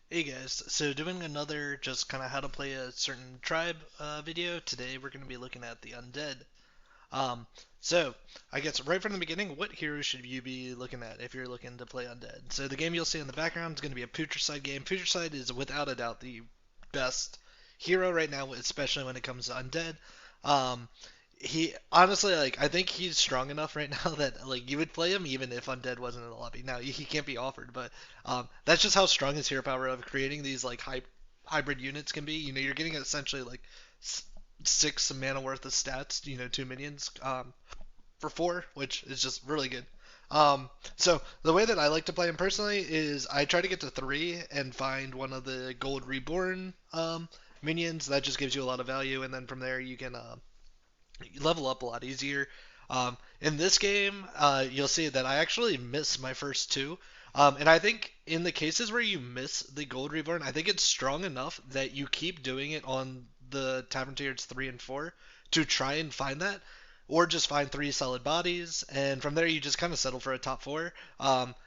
Hey guys, so doing another just kind of how to play a certain tribe video. Today we're going to be looking at the Undead. Um, so I guess right from the beginning, what hero should you be looking at if you're looking to play Undead? So the game you'll see in the background is going to be a Putricide game. Putricide is without a doubt the best hero right now, especially when it comes to Undead. Um, he honestly, like, I think he's strong enough right now that like you would play him even if Undead wasn't in the lobby. Now he can't be offered, but that's just how strong his hero power of creating these like hybrid units can be. You're getting essentially like 6 mana worth of stats. 2 minions for 4, which is just really good. So the way that I like to play him personally is I try to get to 3 and find one of the gold reborn minions. That just gives you a lot of value, and then from there you can level up a lot easier. In this game, you'll see that I actually miss my first 2. And I think in the cases where you miss the Gold Reborn, I think it's strong enough that you keep doing it on the Tavern tiers 3 and 4 to try and find that, or just find 3 solid bodies, and from there you just kind of settle for a top 4.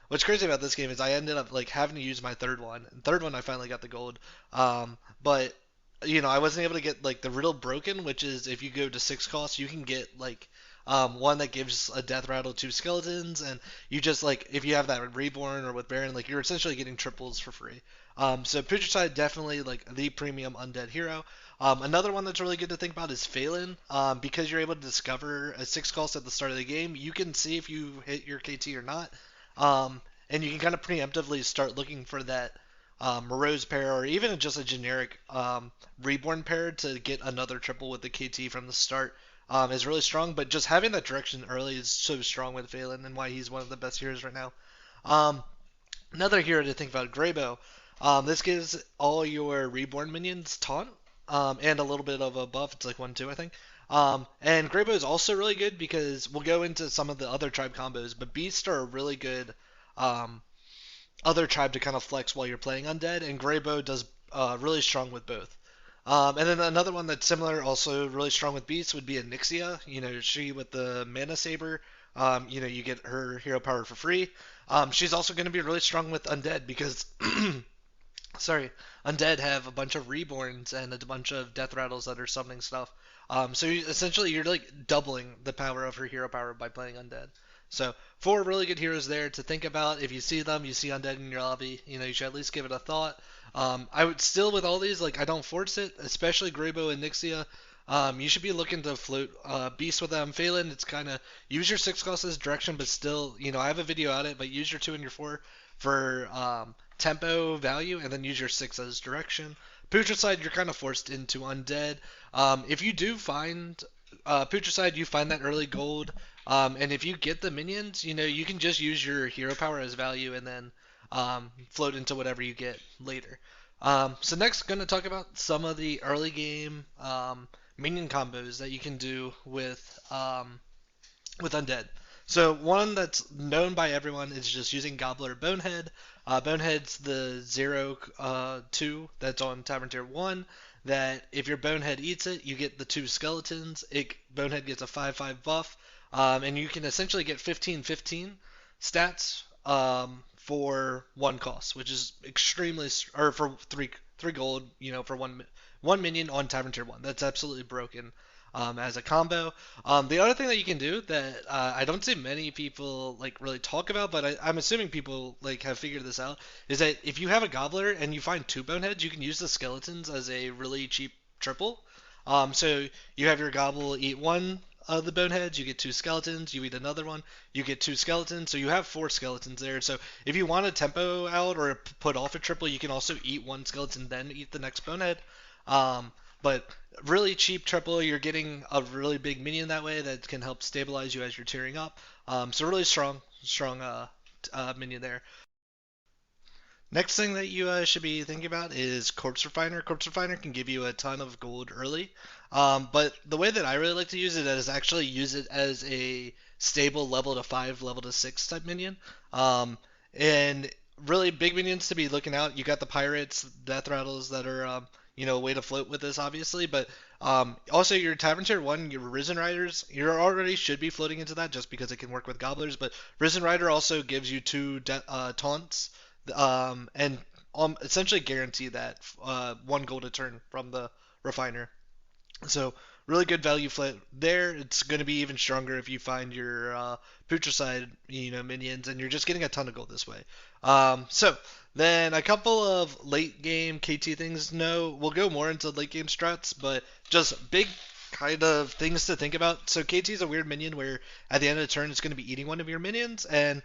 What's crazy about this game is I ended up like having to use my third one. Third one I finally got the gold, but I wasn't able to get like the riddle broken, which is if you go to 6 costs, you can get like one that gives a death rattle 2 skeletons, and you just like if you have that with reborn or with baron, like you're essentially getting triples for free. So Putricide definitely like the premium undead hero. Another one that's really good to think about is Phelan. Because you're able to discover a 6 cost at the start of the game, you can see if you hit your KT or not, and you can kind of preemptively start looking for that Morose pair, or even just a generic Reborn pair to get another triple with the KT from the start is really strong. But just having that direction early is so strong with Phelan, and why he's one of the best heroes right now. Um, Another hero to think about, Greybow. This gives all your Reborn minions taunt, and a little bit of a buff. It's like 1-2, I think. And Greybow is also really good because we'll go into some of the other tribe combos, but Beasts are a really good um, other tribe to kind of flex while you're playing Undead, and Greybow does really strong with both. And then another one that's similar, also really strong with beasts, would be a Nixia. She with the Mana Saber. You get her hero power for free. She's also going to be really strong with Undead because, sorry, Undead have a bunch of Reborns and a bunch of Death Rattles that are summoning stuff. Essentially, you're like doubling the power of her hero power by playing Undead. So 4 really good heroes there to think about. If you see them, you see Undead in your lobby, you should at least give it a thought. I would still, with all these, like, I don't force it, especially Greybow and Nixia. You should be looking to float Beast with them. Phelan, it's kind of use your 6 cost as direction, but still, I have a video on it, but use your 2 and your 4 for tempo value, and then use your 6 as direction. Putricide, you're kind of forced into Undead. If you do find Putricide, you find that early gold, and if you get the minions, you can just use your hero power as value and then float into whatever you get later. So next, going to talk about some of the early game minion combos that you can do with Undead. So one that's known by everyone is just using Gobbler Bonehead. Bonehead's the 0/2 that's on Tavern Tier 1. That if your Bonehead eats it, you get the 2 skeletons. Bonehead gets a 5/5 buff, and you can essentially get 15/15 stats for 1 cost, which is extremely, or for three gold, for one minion on Tavern Tier 1. That's absolutely broken as a combo. The other thing that you can do that I don't see many people like really talk about, but I'm assuming people like have figured this out, is that if you have a Gobbler and you find 2 Boneheads, you can use the skeletons as a really cheap triple. So you have your Gobble eat one of the Boneheads, you get 2 skeletons, you eat another one, you get 2 skeletons, so you have 4 skeletons there. So if you want to tempo out or put off a triple, you can also eat 1 skeleton, then eat the next Bonehead. But really cheap triple, you're getting a really big minion that way that can help stabilize you as you're tearing up. So really strong minion there. Next thing that you should be thinking about is Corpse Refiner. Corpse Refiner can give you a ton of gold early, but the way that I really like to use it is actually use it as a stable level to 5, level to 6 type minion. And really big minions to be looking out. You got the pirates, death rattles that are a way to float with this, obviously, but also your Tavern Tier 1, your Risen Riders, you already should be floating into that just because it can work with Gobblers, but Risen Rider also gives you 2 taunts, and essentially guarantee that 1 gold a turn from the refiner. So really good value flip there. It's going to be even stronger if you find your Putricide, minions, and you're just getting a ton of gold this way. So then a couple of late game KT things. No, we'll go more into late game strats, but just big kind of things to think about. So KT is a weird minion where at the end of the turn it's going to be eating one of your minions, and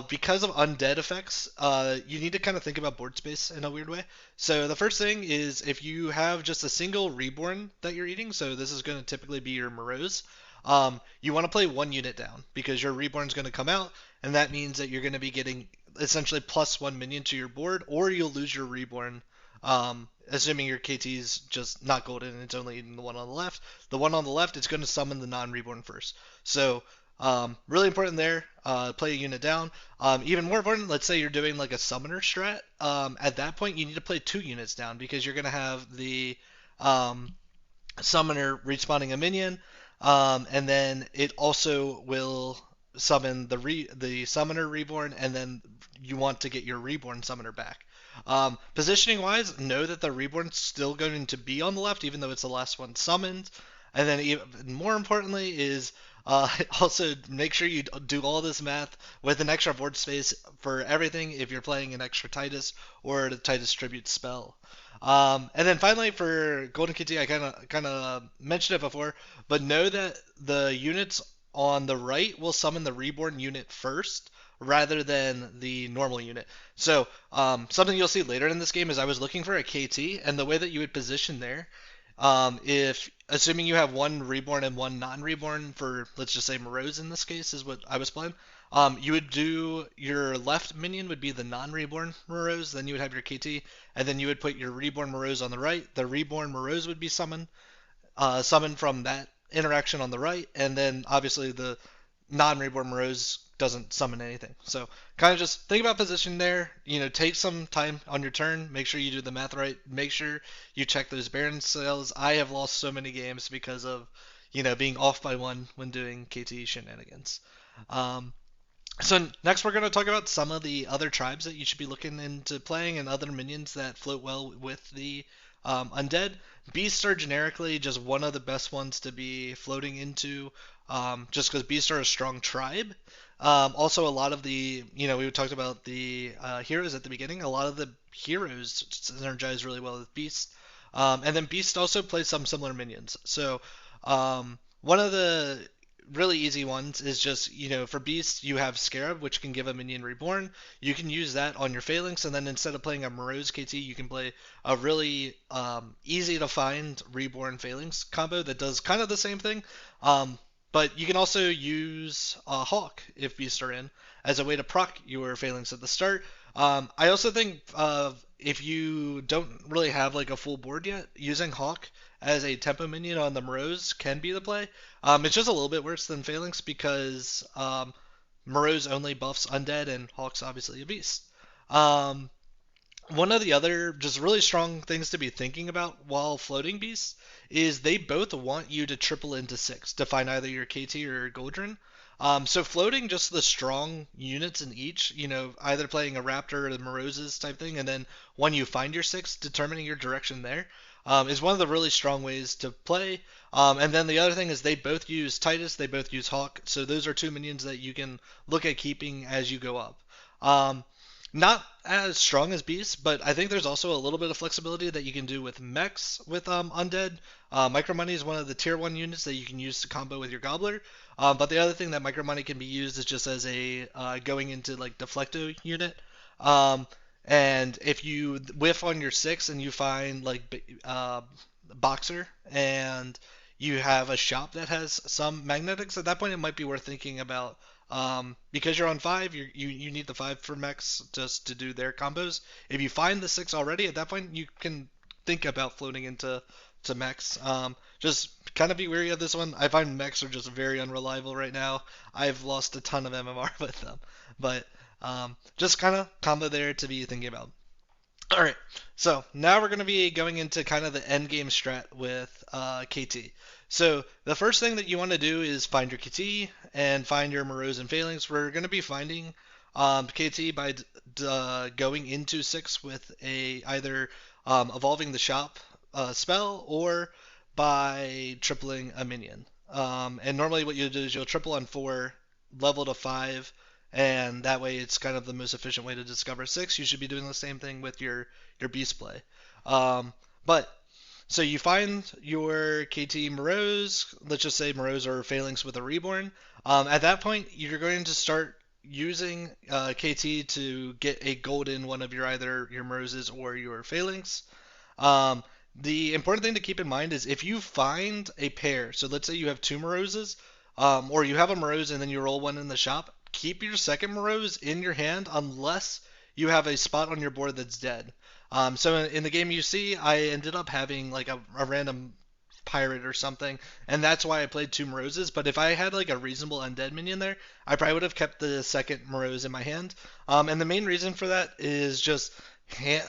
because of undead effects, you need to kind of think about board space in a weird way. So the first thing is if you have just a single reborn that you're eating, so this is going to typically be your Morose, you want to play 1 unit down because your reborn is going to come out, and that means that you're going to be getting essentially +1 minion to your board, or you'll lose your reborn. Assuming your KT's just not golden and it's only eating the one on the left. The one on the left, it's going to summon the non-reborn first. So really important there. Play a unit down. Even more important, let's say you're doing like a summoner strat. At that point, you need to play 2 units down because you're going to have the summoner respawning a minion, and then it also will summon the summoner reborn, and then you want to get your reborn summoner back. Positioning wise, know that the reborn's still going to be on the left, even though it's the last one summoned. And then even more importantly is also make sure you do all this math with an extra board space for everything if you're playing an extra Titus or the Titus Tribute spell. And then finally for Golden KT, I kind of mentioned it before, but know that the units on the right will summon the reborn unit first rather than the normal unit. So something you'll see later in this game is I was looking for a KT, and the way that you would position there, if assuming you have 1 reborn and 1 non-reborn for, let's just say Morose in this case is what I was playing, you would do your left minion would be the non-reborn Morose, then you would have your KT, and then you would put your reborn Morose on the right. The reborn Morose would be summoned from that interaction on the right, and then obviously the non-reborn Morose doesn't summon anything. So kind of just think about position there. Take some time on your turn. Make sure you do the math right. Make sure you check those Baron sales. I have lost so many games because of, being off by 1 when doing KT shenanigans. So next we're going to talk about some of the other tribes that you should be looking into playing and other minions that float well with the Undead. Beasts are generically just one of the best ones to be floating into, just because beasts are a strong tribe. Also, a lot of the, we talked about the heroes at the beginning. A lot of the heroes synergize really well with beasts. And then beasts also play some similar minions. So one of the really easy ones is just, for beasts, you have Scarab, which can give a minion reborn. You can use that on your Phalanx, and then instead of playing a Morose KT, you can play a really easy to find reborn Phalanx combo that does kind of the same thing. But you can also use Hawk, if beasts are in, as a way to proc your Phalanx at the start. I also think if you don't really have like a full board yet, using Hawk as a tempo minion on the Morose can be the play. It's just a little bit worse than Phalanx because Morose only buffs Undead and Hawk's obviously a beast. One of the other just really strong things to be thinking about while floating beasts is they both want you to triple into 6 to find either your KT or your Goldrin. So floating just the strong units in each, either playing a Raptor or the Moroses type thing, and then when you find your 6, determining your direction there, is one of the really strong ways to play. And then the other thing is they both use Titus, they both use Hawk, so those are 2 minions that you can look at keeping as you go up. Not as strong as beasts, but I think there's also a little bit of flexibility that you can do with mechs with Undead. Micro Money is one of the tier 1 units that you can use to combo with your Gobbler. But the other thing that Micro Money can be used is just as a going into like Deflecto unit. And if you whiff on your 6 and you find like Boxer and you have a shop that has some magnetics, at that point it might be worth thinking about, because you're on 5, you need the 5 for mechs just to do their combos. If you find the 6 already, at that point you can think about floating into mechs. Just kind of be wary of this one. I find mechs are just very unreliable right now. I've lost a ton of MMR with them, but just kind of combo there to be thinking about. Alright, so now we're going to be going into kind of the end game strat with KT. So the first thing that you want to do is find your KT and find your Morose and Phalanx. We're going to be finding KT by going into 6 with either evolving the shop spell or by tripling a minion. And normally what you'll do is you'll triple on 4, level to 5, and that way it's kind of the most efficient way to discover 6. You should be doing the same thing with your beast play. But so you find your KT Morose, let's just say Morose or Phalanx with a Reborn. At that point, you're going to start using KT to get a gold in one of your either your Moroses or your Phalanx. Um, the important thing to keep in mind is if you find a pair, so let's say you have 2 Moroses, or you have a Morose and then you roll one in the shop, keep your second Morose in your hand unless you have a spot on your board that's dead. So in the game you see, I ended up having like a random pirate or something, and that's why I played 2 Moroses. But if I had like a reasonable undead minion there, I probably would have kept the second Morose in my hand. And the main reason for that is just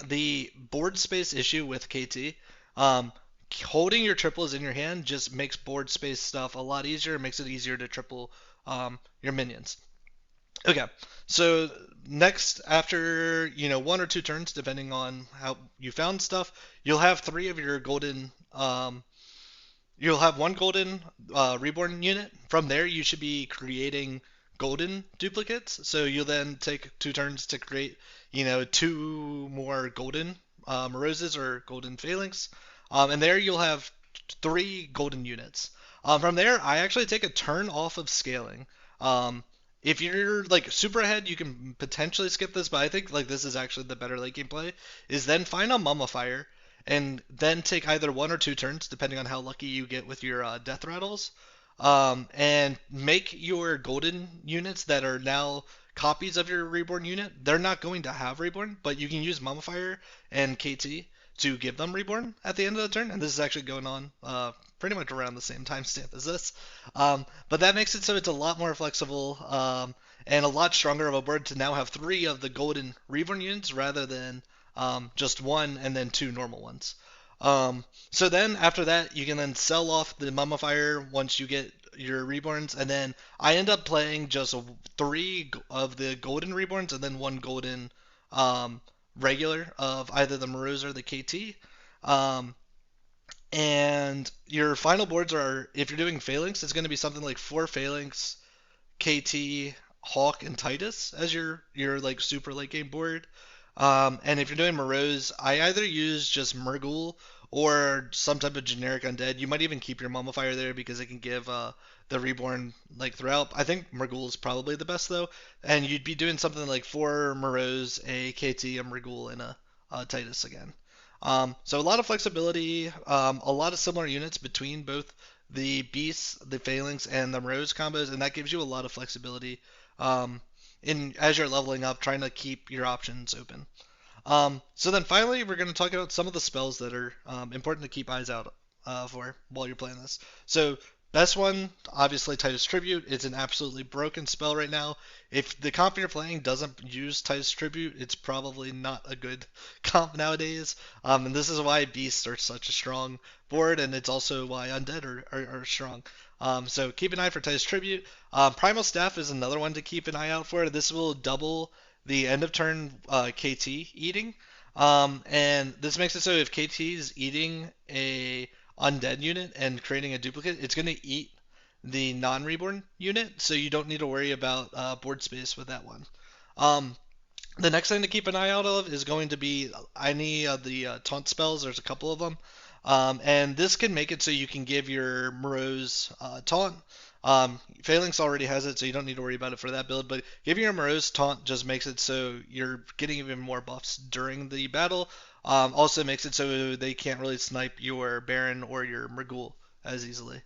the board space issue with KT. Um, Holding your triples in your hand just makes board space stuff a lot easier. It makes it easier to triple your minions. Okay, so next, after 1 or 2 turns, depending on how you found stuff, you'll have 3 of your golden. You'll have 1 golden reborn unit. From there, you should be creating golden duplicates. So you'll then take 2 turns to create, 2 more golden Moroses or golden Phalanx. And there you'll have 3 golden units. From there, I actually take a turn off of scaling. If you're like super ahead, you can potentially skip this, but I think like this is actually the better late game play. Is then find a Mummifier and then take either 1 or 2 turns, depending on how lucky you get with your death rattles, and make your golden units that are now copies of your reborn unit. They're not going to have reborn, but you can use Mummifier and KT to give them reborn at the end of the turn, and this is actually going on pretty much around the same timestamp as this. But that makes it so it's a lot more flexible and a lot stronger of a board to now have 3 of the golden reborn units rather than just 1 and then 2 normal ones. So then after that, you can then sell off the Mummifier once you get your reborns, and then I end up playing just 3 of the golden reborns and then 1 golden regular of either the Morose or the KT. And your final boards are, if you're doing Phalanx, it's going to be something like 4 Phalanx, KT, Hawk, and Titus as your like super late game board. And if you're doing Morose, I either use just Murghul or some type of generic undead. You might even keep your Mummifier there because it can give the reborn like throughout. I think Murghul is probably the best though, and you'd be doing something like 4 Morose, a KT, a Murghul, and a Titus again. So a lot of flexibility, a lot of similar units between both the Beasts, the Phalanx, and the Morose combos, and that gives you a lot of flexibility as you're leveling up, trying to keep your options open. So then finally, we're going to talk about some of the spells that are important to keep eyes out for while you're playing this. So best one, obviously Titus Tribute. It's an absolutely broken spell right now. If the comp you're playing doesn't use Titus Tribute, it's probably not a good comp nowadays. And this is why Beasts are such a strong board, and it's also why Undead are strong. So keep an eye for Titus Tribute. Primal Staff is another one to keep an eye out for. This will double the end of turn KT eating. And this makes it so if KT is eating a undead unit and creating a duplicate, it's going to eat the non-reborn unit, so you don't need to worry about board space with that one. The next thing to keep an eye out of is going to be any of the taunt spells. There's a couple of them. And this can make it so you can give your Morose taunt. Phalanx already has it, so you don't need to worry about it for that build, but giving your Morose taunt just makes it so you're getting even more buffs during the battle. Also makes it so they can't really snipe your Baron or your Murghul as easily.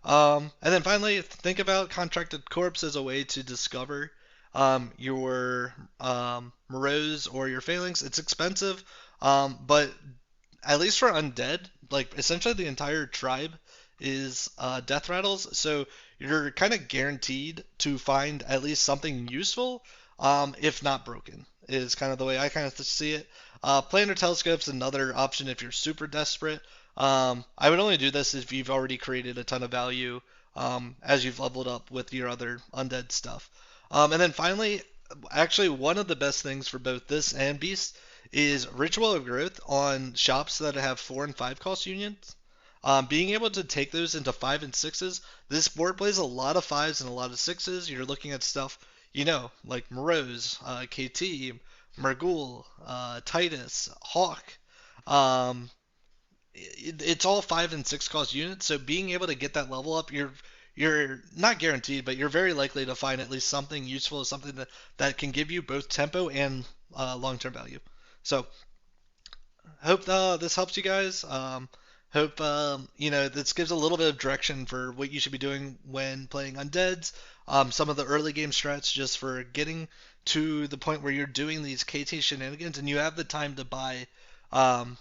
And then finally, think about Contracted Corpse as a way to discover your Morose or your Phalanx. It's expensive, but at least for Undead, like essentially the entire tribe is death rattles, so you're kind of guaranteed to find at least something useful, if not broken, is kind of the way I kind of see it. Planar Telescope's another option if you're super desperate. I would only do this if you've already created a ton of value as you've leveled up with your other undead stuff. And then finally, Actually, one of the best things for both this and Beast is Ritual of Growth on shops that have 4 and 5 cost unions. Being able to take those into 5 and 6s, this board plays a lot of 5s and a lot of 6s. You're looking at stuff, like Morose, KT, Margul, Titus, Hawk. Um, it's all 5 and 6 cost units, so being able to get that level up, you're not guaranteed, but you're very likely to find at least something useful, something that can give you both tempo and long-term value. So hope this helps you guys. Hope this gives a little bit of direction for what you should be doing when playing Undeads. Some of the early game strats just for getting to the point where you're doing these KT shenanigans and you have the time to buy um,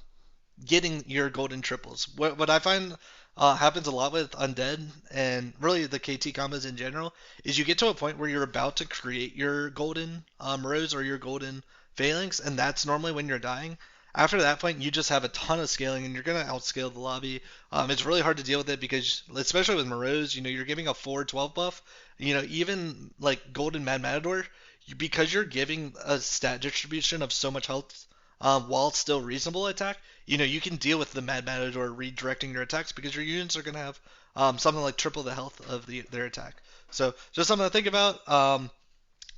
getting your golden triples. What I find happens a lot with Undead and really the KT combos in general is you get to a point where you're about to create your golden rose or your golden phalanx, and that's normally when you're dying. After that point, you just have a ton of scaling, and you're gonna outscale the lobby. It's really hard to deal with it because, especially with Morose, you're giving a 4/12 buff. Even like Golden Mad Matador, because you're giving a stat distribution of so much health while still reasonable attack, you can deal with the Mad Matador redirecting your attacks because your units are going to have something like triple the health of their attack. So just something to think about.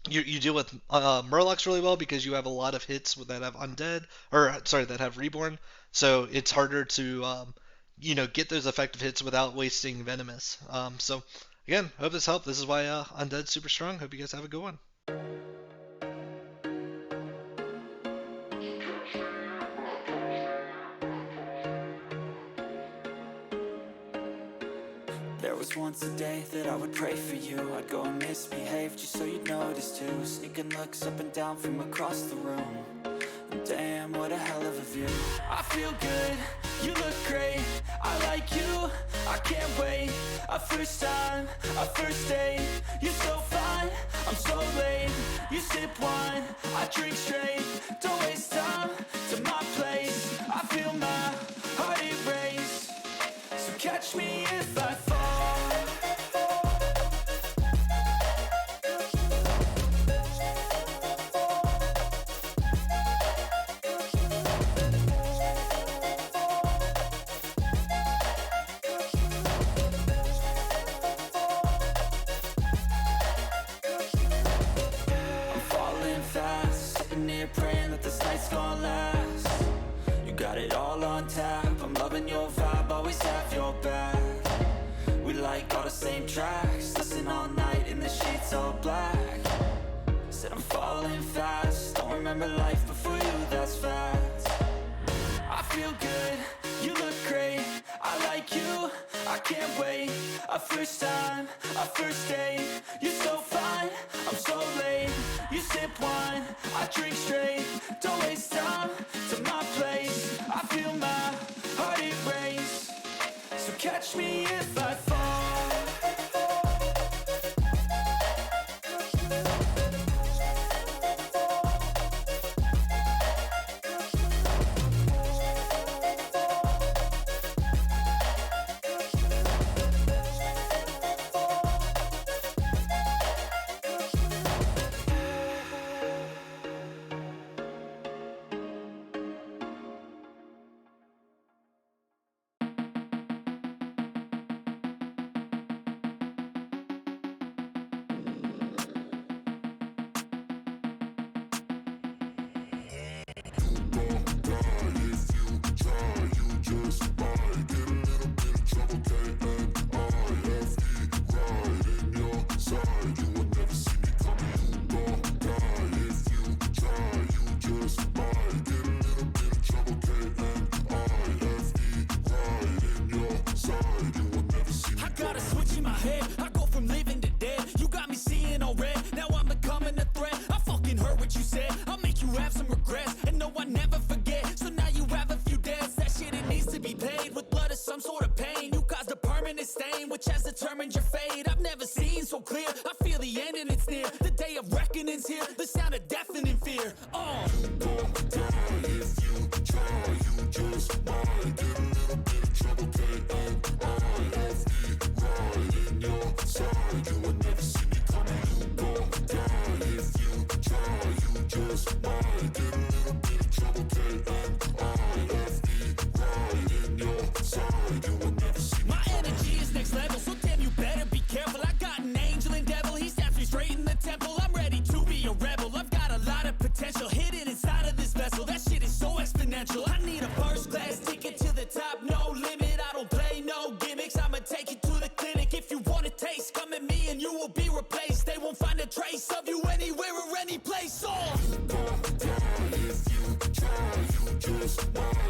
You deal with Murlocs really well because you have a lot of hits that have undead, or sorry, that have reborn. So it's harder to get those effective hits without wasting venomous. So again, hope this helped. This is why Undead's super strong. Hope you guys have a good one. There was once a day that I would pray for you. I'd go and misbehave just so you'd notice too. Sneaking looks up and down from across the room. And damn, what a hell of a view. I feel good, you look great. I like you, I can't wait. A first time, a first date. You're so fine, I'm so late. You sip wine, I drink straight. Don't waste time to my place. I feel my heart erase. So catch me if I fall. Praying that this night's gonna last. You got it all on tap. I'm loving your vibe, always have your back. We like all the same tracks. Listen all night in the sheets all black. Said I'm falling fast. Don't remember life before you, that's fact. I feel good, you look great. I like you, I can't wait. A first time, a first date. You're so fine, I'm so late. You sip wine, I drink straight. Don't waste time to my place. I feel my heart erase. So catch me if I fall. potential. I need a first class ticket to the top, no limit. I don't play no gimmicks, I'ma take you to the clinic. If you want a taste, come at me and you will be replaced. They won't find a trace of you anywhere or any place. Oh, you gon' die if you try, you just might.